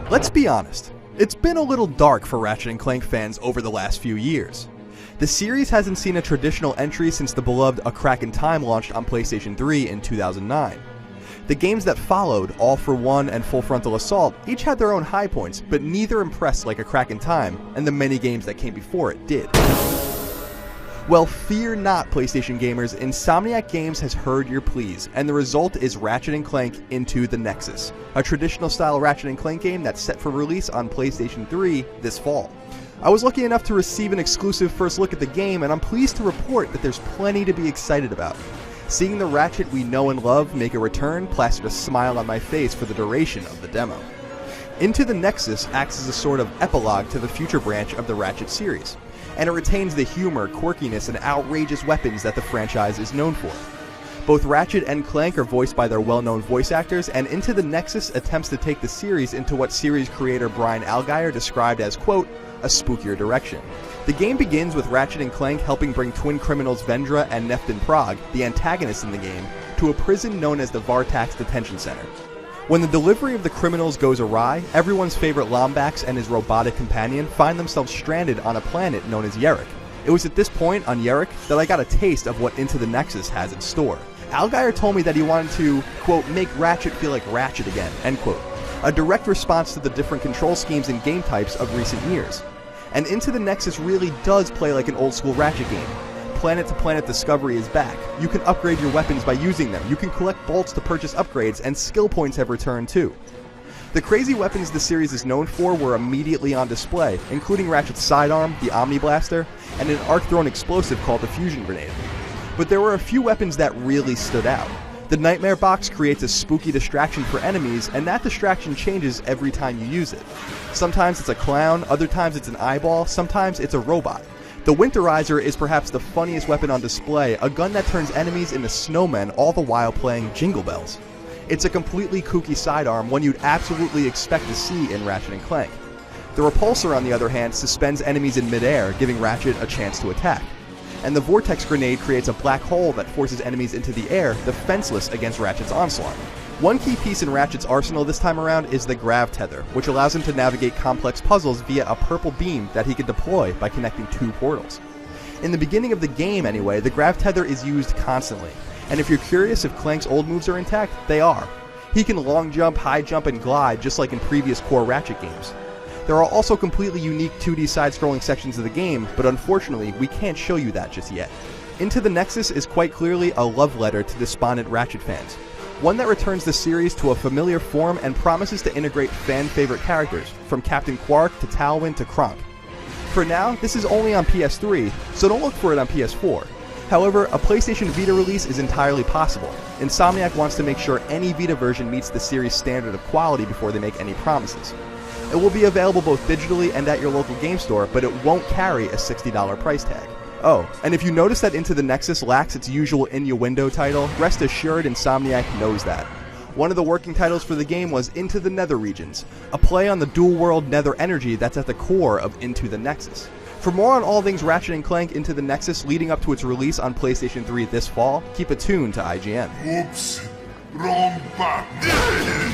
Let's be honest, it's been a little dark for Ratchet & Clank fans over the last few years. The series hasn't seen a traditional entry since the beloved A Crack in Time launched on PlayStation 3 in 2009. The games that followed, All for One and Full Frontal Assault, each had their own high points, but neither impressed like A Crack in Time, and the many games that came before it did. Well, fear not, PlayStation gamers, Insomniac Games has heard your pleas, and the result is Ratchet & Clank Into the Nexus, a traditional style Ratchet & Clank game that's set for release on PlayStation 3 this fall. I was lucky enough to receive an exclusive first look at the game, and I'm pleased to report that there's plenty to be excited about. Seeing the Ratchet we know and love make a return plastered a smile on my face for the duration of the demo. Into the Nexus acts as a sort of epilogue to the future branch of the Ratchet series, and it retains the humor, quirkiness, and outrageous weapons that the franchise is known for. Both Ratchet and Clank are voiced by their well-known voice actors, and Into the Nexus attempts to take the series into what series creator Brian Algier described as, quote, a spookier direction. The game begins with Ratchet and Clank helping bring twin criminals Vendra and Neftin Prague, the antagonists in the game, to a prison known as the Vartax Detention Center. When the delivery of the criminals goes awry, everyone's favorite Lombax and his robotic companion find themselves stranded on a planet known as Yerrick. It was at this point on Yerrick that I got a taste of what Into the Nexus has in store. Algier told me that he wanted to, quote, make Ratchet feel like Ratchet again, end quote. A direct response to the different control schemes and game types of recent years. And Into the Nexus really does play like an old school Ratchet game. Planet-to-planet discovery is back. You can upgrade your weapons by using them, you can collect bolts to purchase upgrades, and skill points have returned too. The crazy weapons the series is known for were immediately on display, including Ratchet's sidearm, the Omni Blaster, and an arc-thrown explosive called the Fusion Grenade. But there were a few weapons that really stood out. The Nightmare Box creates a spooky distraction for enemies, and that distraction changes every time you use it. Sometimes it's a clown, other times it's an eyeball, sometimes it's a robot. The Winterizer is perhaps the funniest weapon on display, a gun that turns enemies into snowmen all the while playing Jingle Bells. It's a completely kooky sidearm, one you'd absolutely expect to see in Ratchet & Clank. The Repulsor, on the other hand, suspends enemies in midair, giving Ratchet a chance to attack. And the Vortex Grenade creates a black hole that forces enemies into the air, defenseless against Ratchet's onslaught. One key piece in Ratchet's arsenal this time around is the Grav Tether, which allows him to navigate complex puzzles via a purple beam that he can deploy by connecting two portals. In the beginning of the game anyway, the Grav Tether is used constantly, and if you're curious if Clank's old moves are intact, they are. He can long jump, high jump, and glide just like in previous core Ratchet games. There are also completely unique 2D side-scrolling sections of the game, but unfortunately, we can't show you that just yet. Into the Nexus is quite clearly a love letter to despondent Ratchet fans. One that returns the series to a familiar form and promises to integrate fan-favorite characters, from Captain Quark to Talwyn to Kronk. For now, this is only on PS3, so don't look for it on PS4. However, a PlayStation Vita release is entirely possible. Insomniac wants to make sure any Vita version meets the series' standard of quality before they make any promises. It will be available both digitally and at your local game store, but it won't carry a $60 price tag. Oh, and if you notice that Into the Nexus lacks its usual innuendo title, rest assured Insomniac knows that. One of the working titles for the game was Into the Nether Regions, a play on the dual-world nether energy that's at the core of Into the Nexus. For more on all things Ratchet & Clank Into the Nexus leading up to its release on PlayStation 3 this fall, keep it tuned to IGN. Oops, wrong button.